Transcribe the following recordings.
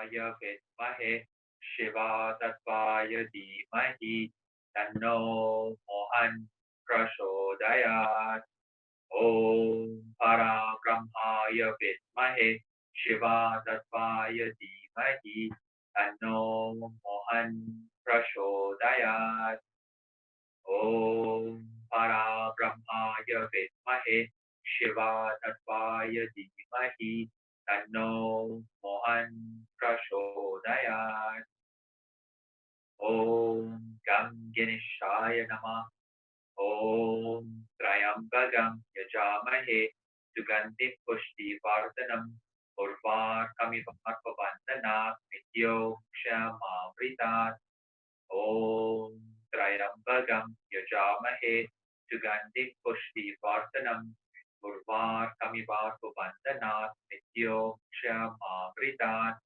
Brahmaya Vidmahe Shiva Tattvaya Dhimahi Tanno Mohan Prachodayat. Om Para Brahmaya Vidmahe Shiva Tattvaya Dhimahi Tanno Mohan Prachodayat. Om Para Brahmaya Vidmahe Shiva Tattvaya Dhimahi Tanno Mohan Prachodayat. Om Gam Ganeshaya Namah. Om Trayambagam Yajamahe Sugandhi Pushti Vardhanam Urvar Kamivapavandana Vidyo Kshamavritat. Om Trayambagam Yajamahe Sugandhi Pushti Vardhanam Urvar Kamivapavandana Vidyo Kshamavritat.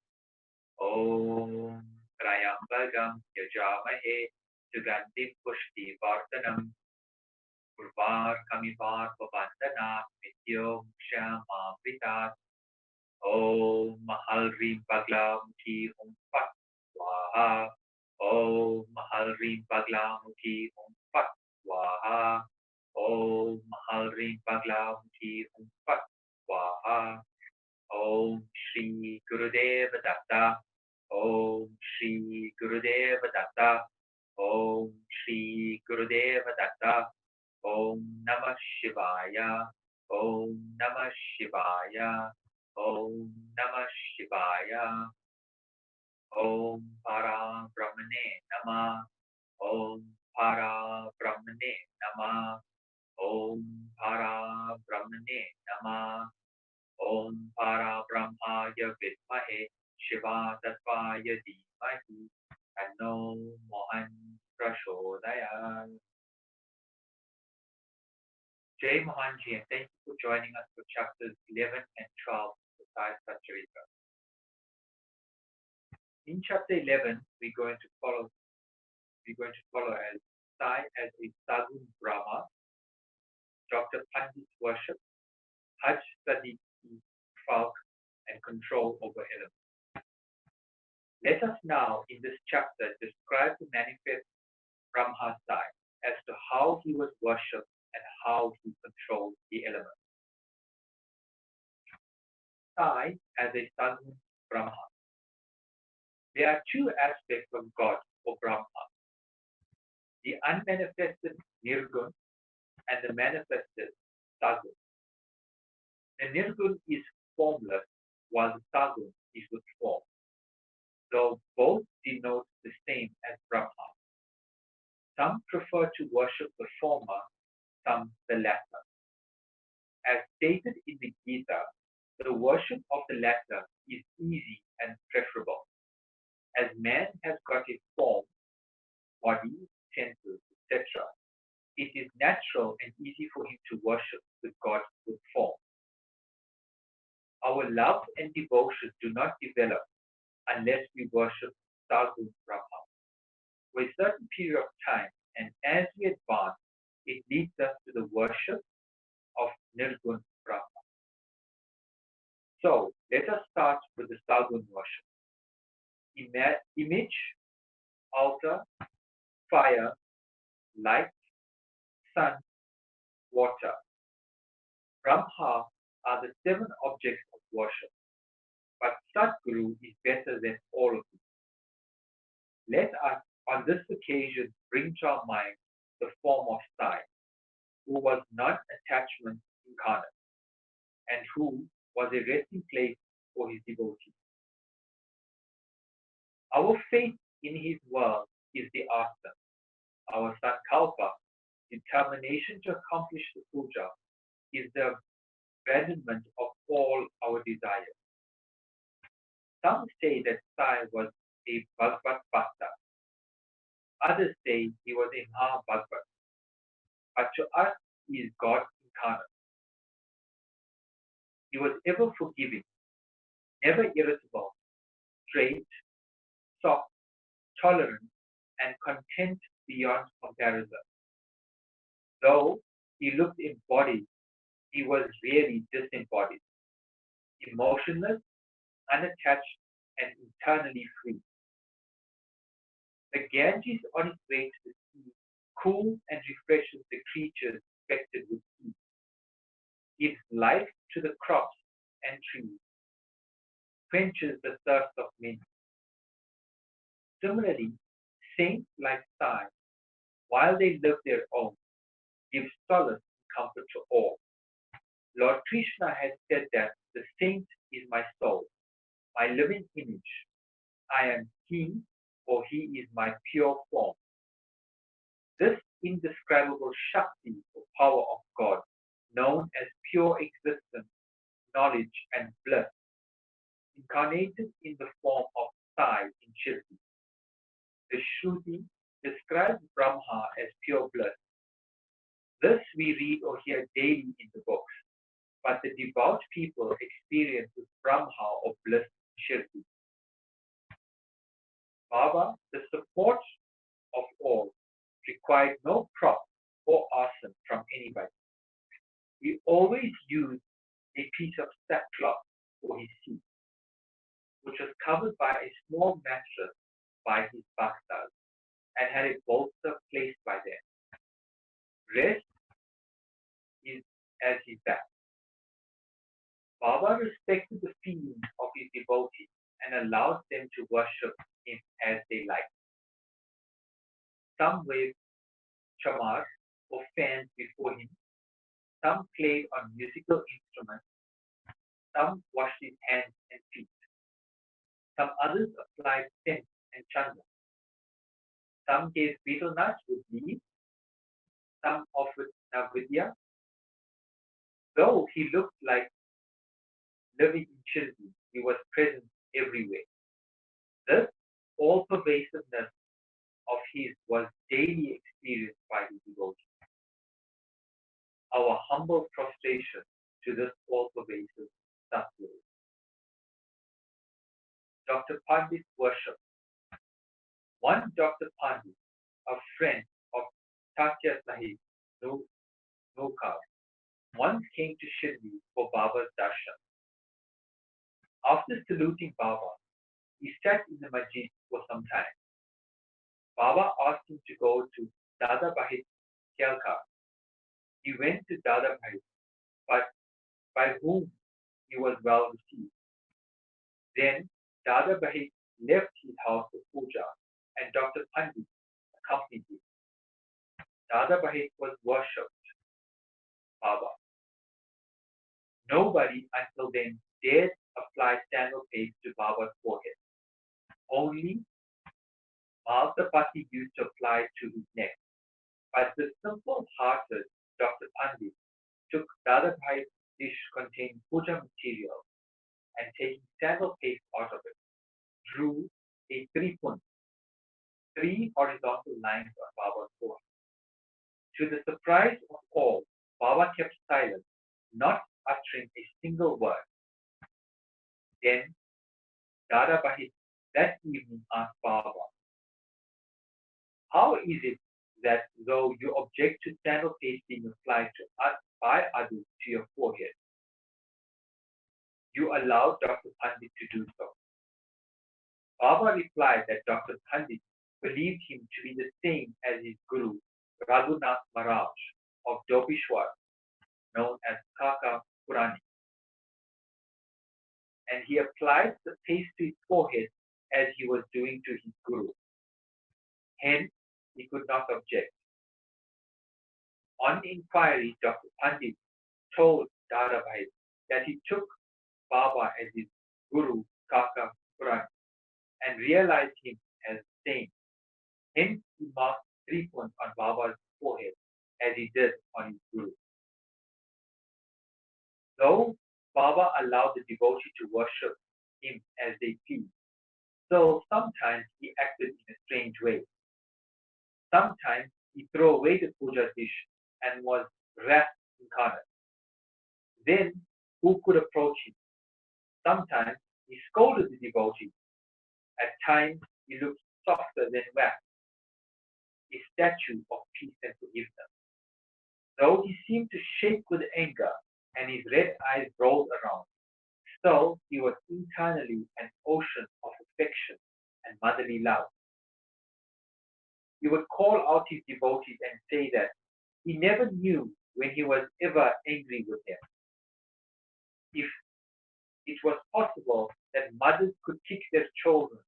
Om Trayambagam Yajamahe Sugandhi Pushti Vardhanam Urvar Kamivar Pavandana Vidyo Kshamavritat. Om Mahalrim Baglamukhi Om Fat Swaha. Om Mahalrim Baglamukhi Om Fat Swaha. Om Mahalrim Baglamukhi Om Fat Swaha. Om Shri Gurudeva Datta. Om Shri Gurudeva Datta. Om Shri Gurudeva Datta. Om Namah Shivaya. Om Namah Shivaya. Om Namah Shivaya. Om Para Brahmane Namah. Om Para Brahmane Namah. Om Para Brahmane Namah. Om Para Brahmaya Vidmahe Shiva Tattvaya Dhimahi Tanno Mohan Prachodayat. Jai Mohanji, and thank you for joining us for chapters 11 and 12 of the Sai Sat Charitra. In chapter 11, we're going to follow as Sai as a Sagun Brahma, Dr. Pandit's worship, Hajj study, falk, and control over elements. Let us now, in this chapter, describe the manifest Brahma Sai as to how he was worshipped and how he controls the elements. Sai as a Sagun Brahma. There are two aspects of God or Brahma: the unmanifested Nirgun and the manifested Sagun. The Nirgun is formless while the Sagun is with form, though both denote the same as Brahma. Some prefer to worship the former, some the latter. As stated in the Gita, the worship of the latter is easy and preferable. As man has got a form, body, senses, etc., it is natural and easy for him to worship the God with form. Our love and devotion do not develop unless we worship Sagun Brahma for a certain period of time, and as we advance, it leads us to the worship of Nirgun Brahma. So, let us start with the Sagun worship. Image, altar, fire, light, sun, water. Brahma are the 7 objects of worship, but Sadguru is better than all of them. Let us, on this occasion, bring to our mind the form of Sai, who was non-attachment incarnate, and who was a resting place for his devotees. Our faith in his world is the asana. Our sankalpa, determination to accomplish the puja, is the abandonment of all our desires. Some say that Sai was a Bhagavad Bhakta. Others say he was a Maha Bhagavad. But to us, he is God incarnate. He was ever forgiving, never irritable, straight, soft, tolerant, and content beyond comparison. Though he looked embodied, he was really disembodied, emotionless, unattached, and eternally free. The Ganges on its way to the sea cools and refreshes the creatures infected with heat, gives life to the crops and trees, quenches the thirst of many. Similarly, saints like Sai, while they live their own, give solace and comfort to all. Lord Krishna has said that the saint is my soul, my living image. I am he, or he is my pure form. This indescribable Shakti or power of God, known as pure existence, knowledge, and bliss, incarnated in the form of Sai in Shirdi. The Shruti describes Brahma as pure bliss. This we read or hear daily in the books, but the devout people experience Brahma or bliss in Shirdi. Baba, the support of all, required no prop or arson from anybody. He always used a piece of sackcloth for his seat, which was covered by a small mattress by his bhaktas and had a bolster placed by them. Rest is as his back. Baba respected the feelings of his devotees and allowed them to worship him as they liked. Some waved chamars or fans before him, some played on musical instruments, some washed his hands and feet, some others applied scent and chandra, some gave betel nuts with leaves, some offered navidya. Though he looked like living in Shirdi, he was present everywhere. This all-pervasiveness of his was daily experienced by his devotees. Our humble prostration to this all-pervasive Satguru. Dr. Pandit's worship. One Dr. Pandit, a friend of Tatya Sahib Nokar, once came to Shirdi for Baba's darshan. After saluting Baba, he sat in the masjid for some time. Baba asked him to go to Dada Bahit Kyalka. He went to Dada Bahit, but by whom he was well received. Then Dada Bahit left his house for puja and Dr. Pandit accompanied him. Dada Bahit was worshipped Baba. Nobody until then dared apply sandal paste to Baba's forehead. Only Maltapati used to apply it to his neck. But the simple-hearted Dr. Pandit took Dada Bhai's dish containing puja material and taking sandal paste out of it, drew a three horizontal lines on Baba's forehead. To the surprise of all, Baba kept silent, not uttering a single word. Then Dada Bahit that evening asked Baba, "How is it that though you object to sandal paste being applied by others to your forehead, you allow Dr. Pandit to do so?" Baba replied that Dr. Pandit believed him to be the same as his guru, Raghunath Maharaj of Dobishwar, known as Kaka Purani. And he applied the paste to his forehead as he was doing to his guru. Hence, he could not object. On inquiry, Dr. Pandit told Dada Bhai that he took Baba as his guru, Kaka Purani, and realized him as saint. Hence, he marked 3 points on Baba's forehead as he did on his guru. Though Baba allowed the devotee to worship him as they pleased, so sometimes he acted in a strange way. Sometimes he threw away the puja dish and was wrath incarnate. Then who could approach him? Sometimes he scolded the devotee. At times he looked softer than wax, a statue of peace and forgiveness. Though he seemed to shake with anger and his red eyes rolled around, So he was internally an ocean of affection and motherly love. He would call out his devotees and say that he never knew when he was ever angry with them. If it was possible that mothers could kick their children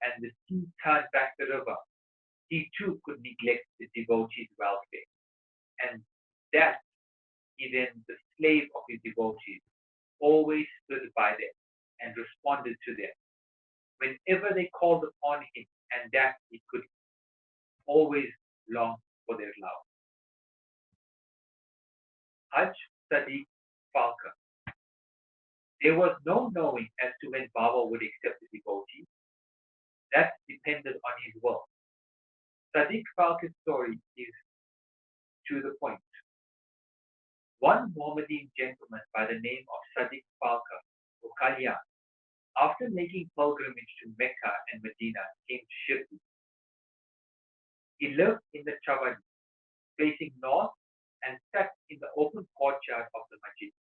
and the sea turned back the river, he too could neglect the devotees' welfare. And that even the slave of his devotees always stood by them and responded to them whenever they called upon him, and that he could always long for their love. Hajj Sadiq Falka. There was no knowing as to when Baba would accept the devotee. That depended on his will. Sadiq Falka's story is to the point. One Mohammedan gentleman by the name of Sadiq Falka, or Kalyan, after making pilgrimage to Mecca and Medina, came to Shirdi. He lived in the Chavadi, facing north, and sat in the open courtyard of the masjid.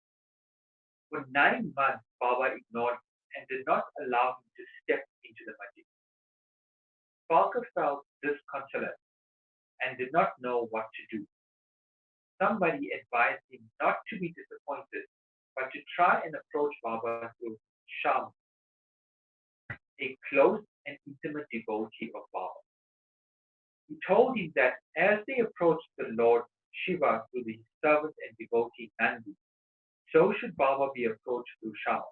For 9 months, Baba ignored him and did not allow him to step into the masjid. Falka felt disconsolate and did not know what to do. Somebody advised him not to be disappointed, but to try and approach Baba through Sham, a close and intimate devotee of Baba. He told him that as they approached the Lord Shiva through his servant and devotee Nandi, so should Baba be approached through Shama.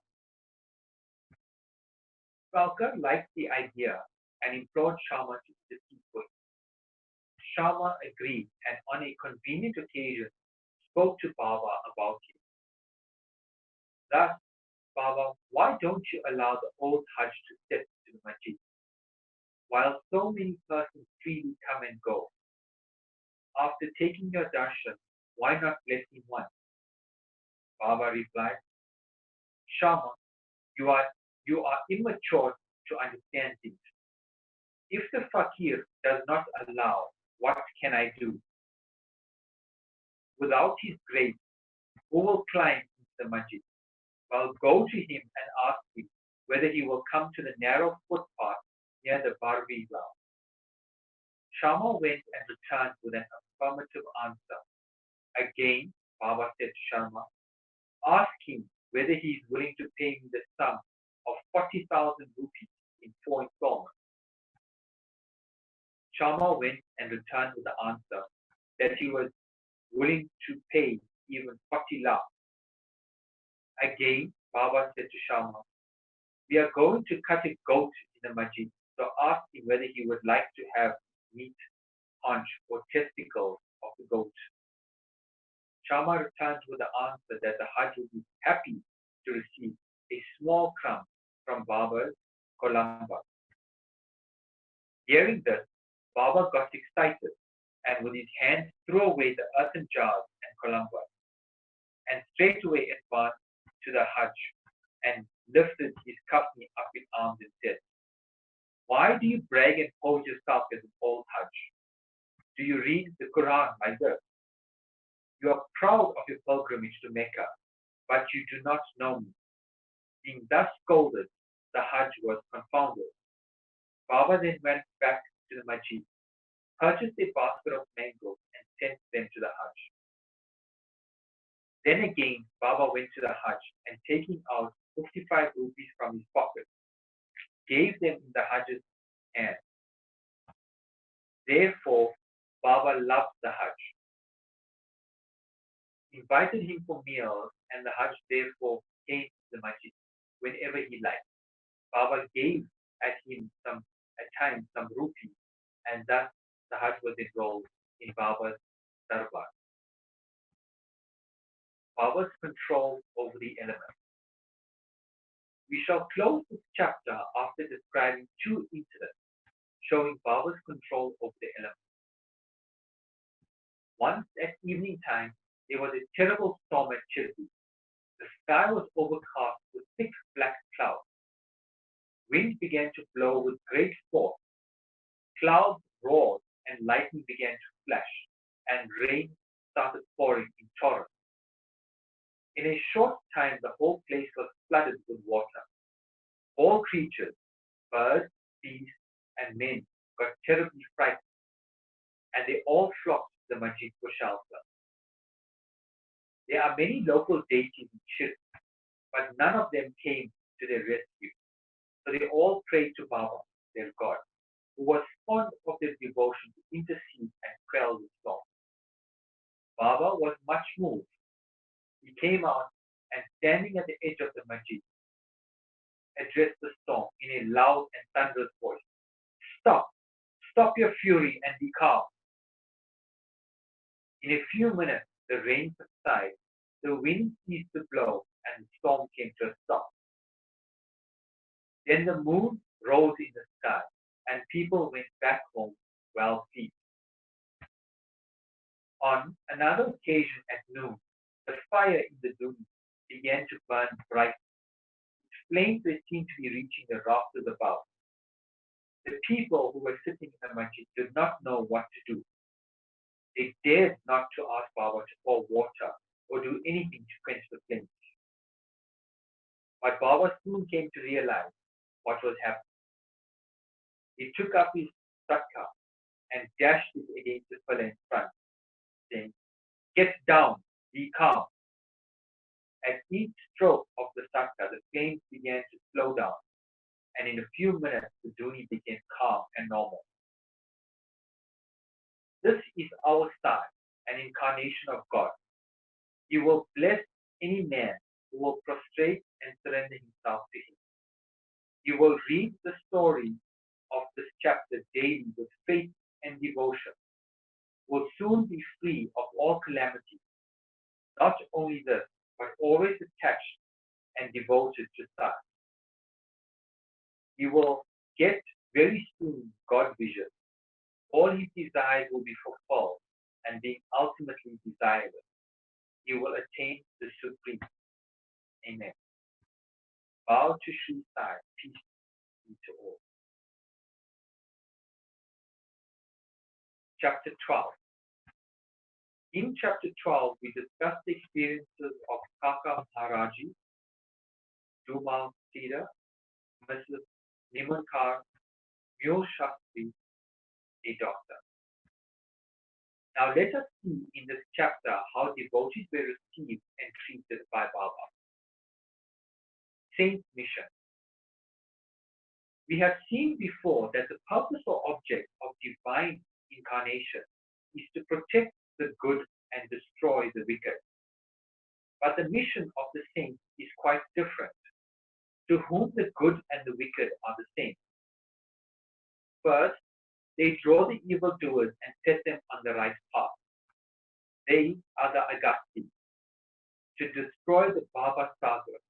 Falka liked the idea and implored Shama to intercede for him. Shama agreed and on a convenient occasion spoke to Baba about him. Thus, Baba, why don't you allow the old Hajj to step into the masjid, while so many persons freely come and go? After taking your darshan, why not bless him once? Baba replied, Shama, you are immature to understand things. If the fakir does not allow, what can I do? Without his grace, who will climb into the masjid? Well, go to him and ask him whether he will come to the narrow footpath near the Barbi ground. Shama went and returned with an affirmative answer. Again, Baba said to Sharma, ask him whether he is willing to pay me the sum of 40,000 rupees in 4 installments. Sharma went and returned with the answer that he was willing to pay even 40 lakhs. Again, Baba said to Sharma, we are going to cut a goat in the masjid, so ask him whether he would like to have meat, haunch, or testicles of the goat. Sharma returned with the answer that the Hajj would be happy to receive a small crumb from Baba's Columba. Hearing this, Baba got excited and with his hands threw away the earthen jars and Columba and straightway advanced to the Hajj and lifted his kafni up in arms and said, why do you brag and pose yourself as an old Hajj? Do you read the Quran like this? You are proud of your pilgrimage to Mecca, but you do not know me. Being thus scolded, the Hajj was confounded. Baba then went back to the masjid, purchased a basket of mangoes and sent them to the Hajj. Then again, Baba went to the Hajj and taking out 55 rupees from his pocket, gave them in the Hajj's hand. Therefore, Baba loved the Hajj, invited him for meals, and the Hajj therefore came to the masjid whenever he liked. Baba gave at times some rupees, and thus the Hajj was enrolled in Baba's darbar. Baba's control over the elements. We shall close this chapter after describing 2 incidents showing Baba's control over the elements. Once at evening time, there was a terrible storm at Chirdi. The sky was overcast with thick black clouds. Wind began to blow with great force. Clouds roared and lightning began to flash, and rain started pouring in torrents. In a short time, the whole place was flooded with water. All creatures, birds, beasts, and men got terribly frightened, and they all flocked to the masjid for shelter. There are many local deities in Shirk, but none of them came to their rescue. So they all prayed to Baba, their God, who was fond of their devotion to intercede and quell the storm. Baba was much moved. He came out and, standing at the edge of the masjid, addressed the storm in a loud and thunderous voice. Stop! Stop your fury and be calm. In a few minutes, the rain subsided, the wind ceased to blow, and the storm came to a stop. Then the moon rose in the sky, and people went back home well pleased. On another occasion at noon, the fire in the dune began to burn bright. Its flames seemed to be reaching the rafters above. The people who were sitting in the masjid did not know what to do. They dared not to ask Baba to pour water or do anything to quench the flames. But Baba soon came to realize what was happening. He took up his satka and dashed it against the pillar in front, saying, Get down, be calm. At each stroke of the satka, the flames began to slow down, and in a few minutes, the duni became calm and normal. This is our Sai, an incarnation of God. He will bless any man who will prostrate and surrender himself to him. You will read the story of this chapter daily with faith and devotion. Will soon be free of all calamity. Not only this, but always attached and devoted to Sai. You will get very soon God vision. All his desires will be fulfilled and being ultimately desirous. You will attain the supreme. Amen. Bow to Sri Sai, peace be to all. Chapter 12. In chapter 12, we discuss the experiences of Kaka Maharaji, Dumal Sita, Mrs. Nimankar, Mule Shastri, a doctor. Now let us see in this chapter how devotees were received and treated by Baba. Saint mission. We have seen before that the purpose or object of divine incarnation is to protect the good and destroy the wicked. But the mission of the saints is quite different, to whom the good and the wicked are the same. First, they draw the evildoers and set them on the right path. They are the Agasti, to destroy the Baba Sagar,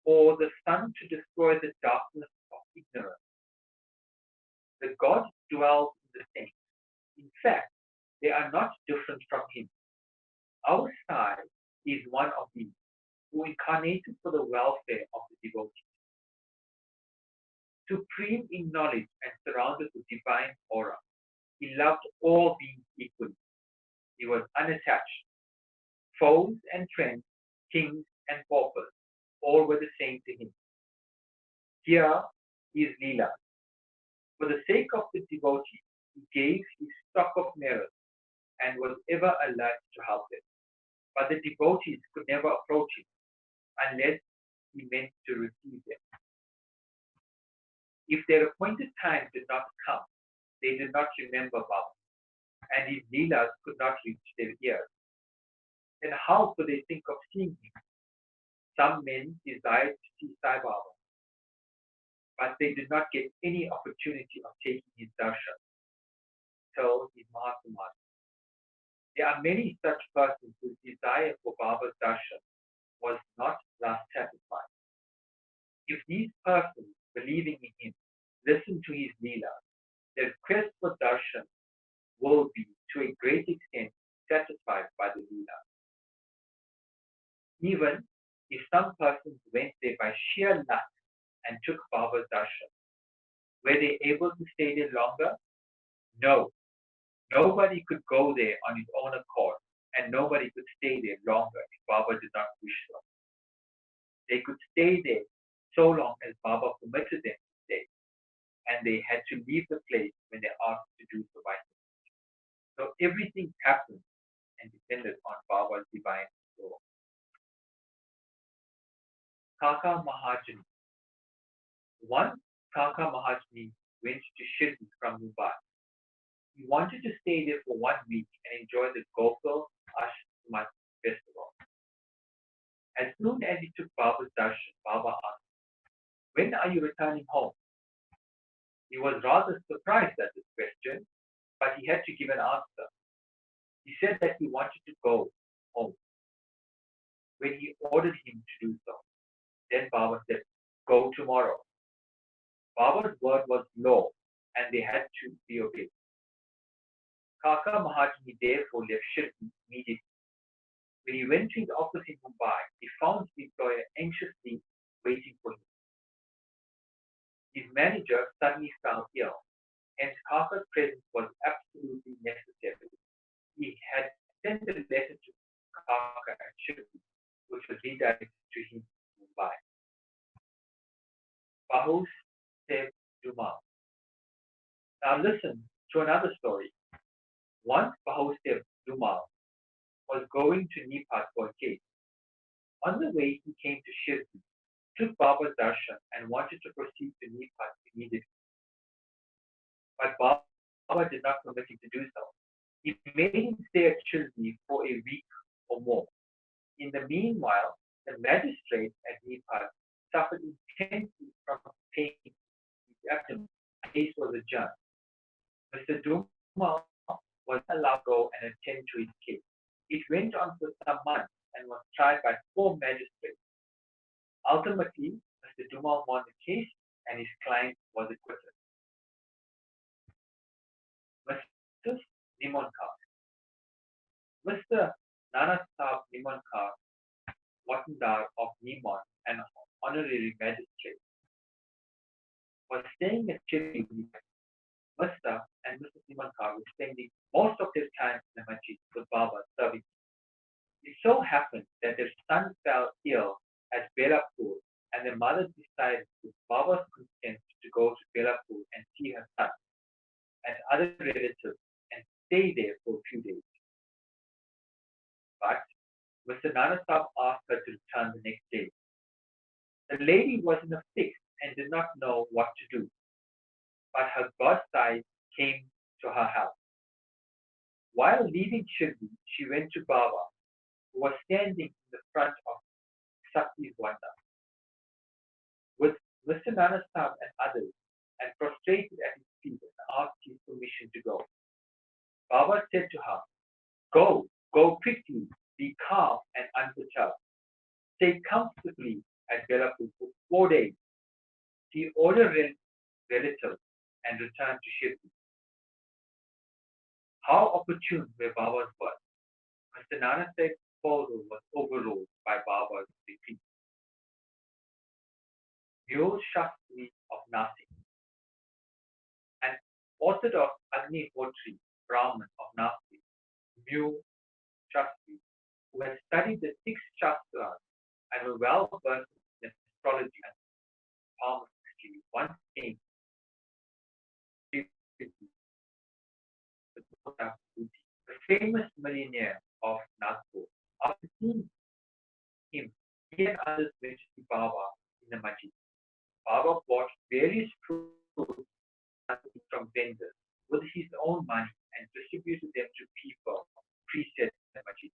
or the sun to destroy the darkness of ignorance. The God dwells in the saints. In fact, they are not different from him. Our Sai is one of these, who incarnated for the welfare of the devotees. Supreme in knowledge and surrounded with divine aura, he loved all beings equally. He was unattached. Foes and friends, kings and paupers, all were the same to him. Here is Leela. For the sake of the devotee, he gave his stock of mirrors and was ever alert to help them. But the devotees could never approach him unless he meant to receive them. If their appointed time did not come, they did not remember Baba, and his Leelas could not reach their ears. Then how could they think of seeing him? Some men desired to see Sai Baba, but they did not get any opportunity of taking his darshan till his Mahatma. There are many such persons whose desire for Baba's darshan was not thus satisfied. If these persons, believing in him, listen to his Leela, their quest for darshan will be, to a great extent, satisfied by the Leela. Even if some persons went there by sheer luck and took Baba's darshan, were they able to stay there longer? No. Nobody could go there on his own accord, and nobody could stay there longer if Baba did not wish so. They could stay there so long as Baba permitted them to stay, and they had to leave the place when they asked to do so by him. So everything happened and depended on Baba's divine law. Kaka Mahajani. Once Kaka Mahajani went to Shirdi from Mumbai. He wanted to stay there for 1 week and enjoy the Gokul Ashtamat festival. As soon as he took Baba's darshan, Baba asked, "When are you returning home?" He was rather surprised at this question, but he had to give an answer. He said that he wanted to go home when he ordered him to do so. Then Baba said, "Go tomorrow." Baba's word was law, and they had to be obeyed. Kaka Mahajani therefore left Shirdi immediately. When he went to his office in Mumbai, he found his employer anxiously waiting for him. His manager suddenly fell ill, hence Kaka's presence was absolutely necessary. He had sent a letter to Kaka at Shirdi, which was redirected to him in Mumbai. Bahus Seb Dumal. Now listen to another story. Once Bahus Seb Dumal was going to Nepal for a case. On the way, he came to Shirdi, took Baba's darshan, and wanted to proceed to Nepal immediately. But Baba did not permit him to do so. He made him stay at Shirdi for a week or more. In the meanwhile, the magistrate at Nepal suffered intensely from pain in his abdomen. The case was adjourned. Mr. Dumal was allowed to go and attend to his case. It went on for some months and was tried by 4 magistrates. Ultimately, Mr. Dumal won the case and his client was acquitted. Mr. Nimonkar. Mr. Nanasab Nimonkar, Watandar of Nimon, an honorary magistrate, was staying at Chiri. Mr. and Mrs. Nimonkar were spending most of their time in the masjid with Baba serving. It so happened that their son fell ill at Belapur, and their mother decided, with Baba's consent, to go to Belapur and see her son and other relatives and stay there for a few days. But Mr. Nanasab asked her to return the next day. The lady was in a fix and did not know what to do, but her godchild came to her house. While leaving Shirdi, she went to Baba, who was standing in the front of Sakti's wanda, with Mr. Nanasab and others, and prostrated at his feet and asked his permission to go. Baba said to her, "Go quickly, be calm and unperturbed. Stay comfortably at Belapur for 4 days. See all your relatives and return to Shirdi." How opportune were Baba's words. Mr. Nanasab's proposal was overruled by Baba's decree. Mule Shastri of Nasik. An Orthodox Agnihotri Brahmin of Nasik, Mule Shastri, who had studied the 6 Shastras and were well versed in astrology and palmistry, once came the famous millionaire of Nagpur. After seeing him, he and others went to see Baba in the masjid. Baba bought various fruits from vendors with his own money and distributed them to people preset in the masjid.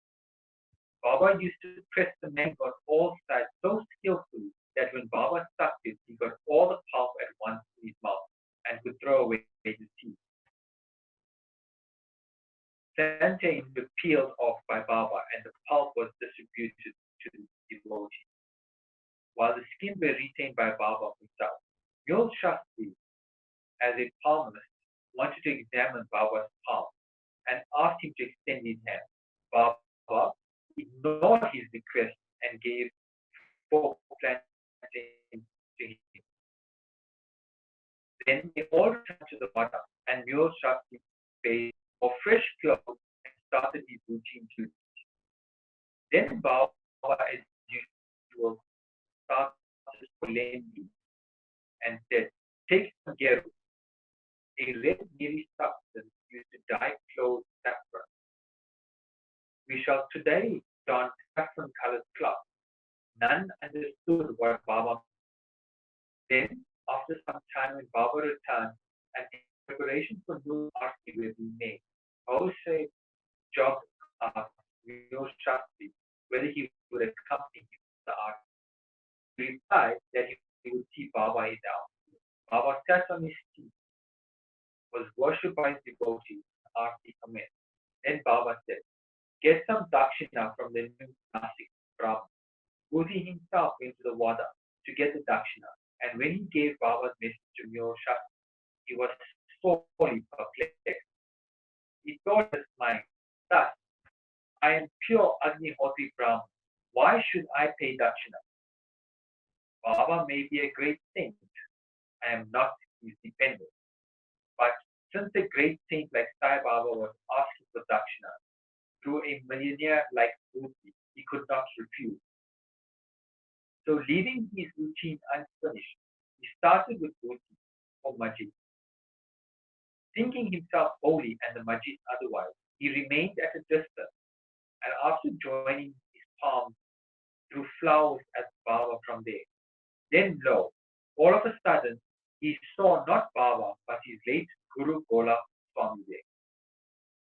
Baba used to press the mango on all sides so skillfully that when Baba sucked it, he got all the pulp at once in his mouth and could throw away the teeth. Plantains were peeled off by Baba and the pulp was distributed to the devotees, while the skin were retained by Baba himself. Mule Shastri, as a palmist, wanted to examine Baba's palm and asked him to extend his hand. Baba ignored his request and gave 4 plantains to him. Then they all returned to the Mata and Mule Shastri paid for fresh clothes and started his routine duties. Then Baba, as usual, Lendi and said, "Take some geru, a red mealy substance used to dye clothes saffron. We shall today don saffron-colored cloth." None understood what Baba meant. Then, after some time, when Baba returned and preparations for new arti were being made, Jose Jog asked Mio Shastri whether he would accompany him to the arti. He replied that he would see Baba in the arti. Baba sat on his seat, was worshipped by his devotees, and arti commenced. Then Baba said, "Get some dakshina from the new Nasik Brahman." Bhuti himself went to the Wada to get the dakshina, and when he gave Baba's message to Mio Shastri, he was sorely perplexed. He thought in his mind, "Thus, I am pure Agnihotri Brahman. Why should I pay dakshina? Baba may be a great saint. I am not his dependent. But since a great saint like Sai Baba was asking for dakshina through a millionaire like Bhuti, he could not refuse. So leaving his routine unfinished, he started with Bhuti or Majid. Thinking himself holy and the Majid otherwise, he remained at a distance, and after joining his palms, threw flowers at Baba from there. Then lo, all of a sudden, he saw not Baba, but his late Guru Gola Swami there.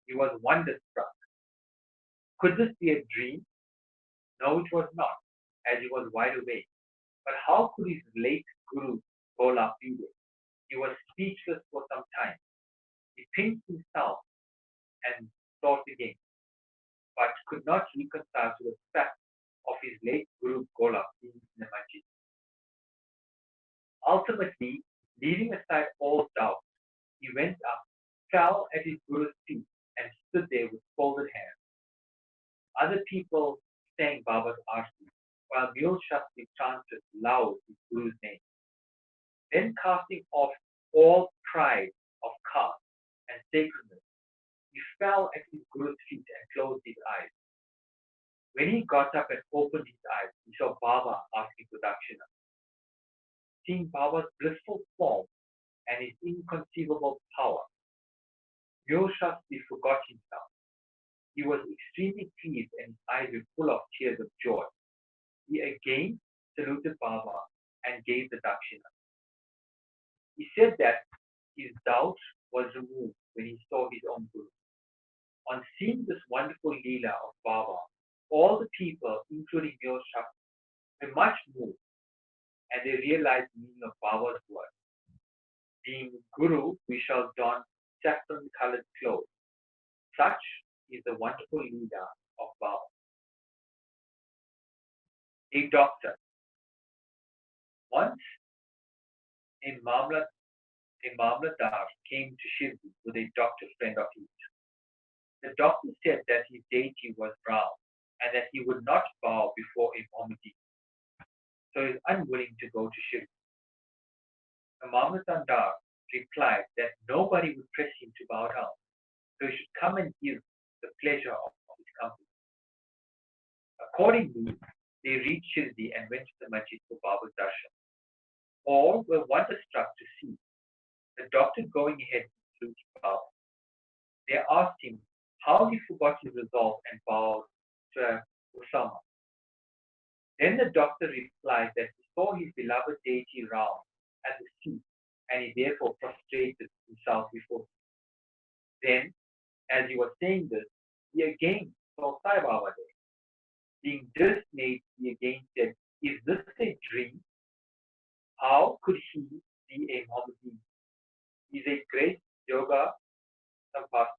He was wonderstruck. Could this be a dream? No, it was not, as he was wide awake. But how could his late Guru Gola be there? He was speechless for some time. He pinched himself and thought again, but could not reconcile to the fact of his late Guru Gola being in the Majid. Ultimately, leaving aside all doubt, he went up, fell at his Guru's feet, and stood there with folded hands. Other people sang Baba's arti, while Mule Shastri chanted loud his Guru's name. Then casting off all pride of caste and sacredness, he fell at his Guru's feet and closed his eyes. When he got up and opened his eyes, he saw Baba asking for dakshina. Seeing Baba's blissful form and his inconceivable power, Mule Shastri forgot himself. He was extremely pleased and his eyes were full of tears of joy. He again saluted Baba and gave the dakshina. He said that his doubt was removed when he saw his own Guru. On seeing this wonderful Leela of Baba, all the people, including Mule Shastri, were much moved and they realized the meaning of Baba's words. Being Guru, we shall don saffron-colored clothes. Such is the wonderful Leela of Baba. A doctor. Once a Mamladar came to Shirdi with a doctor friend of his. The doctor said that his deity was brown and that he would not bow before a Mohammedan, so he was unwilling to go to Shirdi. The Mamladar replied that nobody would press him to bow down, so he should come and give the pleasure of his company. Accordingly, they reached Shirdi and went to the Masjid for Baba's darshan. All were wonderstruck to see the doctor going ahead to Baba. They asked him how he forgot his resolve and bowed to Usama. Then the doctor replied that he saw his beloved deity round at the seat and he therefore prostrated himself before him. Then, as he was saying this, he again saw Sai Baba there. Being dismayed, he again said, "Is this a dream? How could he be a Mohammedan? He is a great yoga sampasta,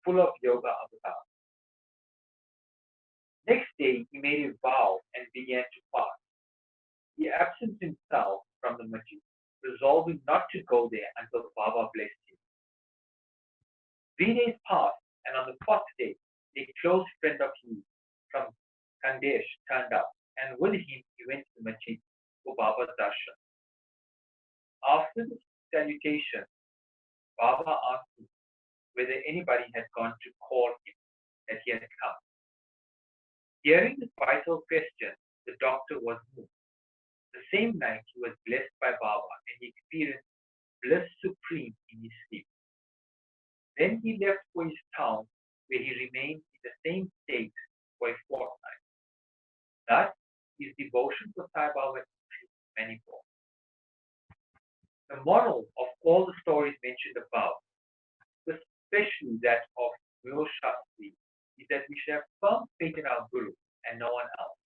full of yoga avatar." Next day, he made a vow and began to fast. He absented himself from the masjid, resolving not to go there until Baba blessed him. 3 days passed, and on the fourth day, a close friend of his from Kandesh turned up, and with him he went to the masjid for Baba's darshan. After the salutation, Baba asked him whether anybody had gone to call him that he had come. Hearing this vital question, the doctor was moved. The same night, he was blessed by Baba and he experienced bliss supreme in his sleep. Then he left for his town, where he remained in the same state for a fortnight. Thus, his devotion for Sai Baba increased manifold. The moral of all the stories mentioned above, especially that of Mule Shastri, is that we should have firm faith in our Guru and no one else.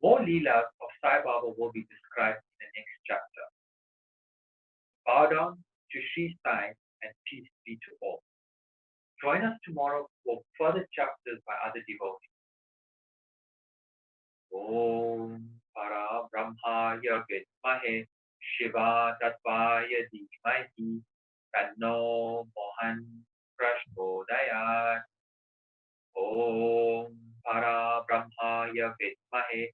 More leelas of Sai Baba will be described in the next chapter. Bow down to Sri Sai and peace be to all. Join us tomorrow for further chapters by other devotees. Om Para Brahmaya Vidmahe Shiva Tattvaya Dhimahi Tanno Mohan Prashodayat. Om Para Brahmaya Vidmahe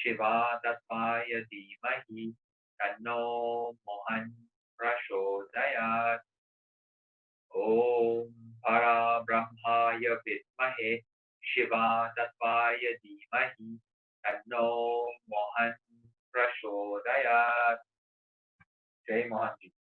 Shiva Tattvaya Dhimahi Tanno Mohan Prashodayat. Om Para Brahmaya Vidmahe Shiva Tattvaya Dhimahi Tanno Mohan Prashodayat. Jai Mohanji.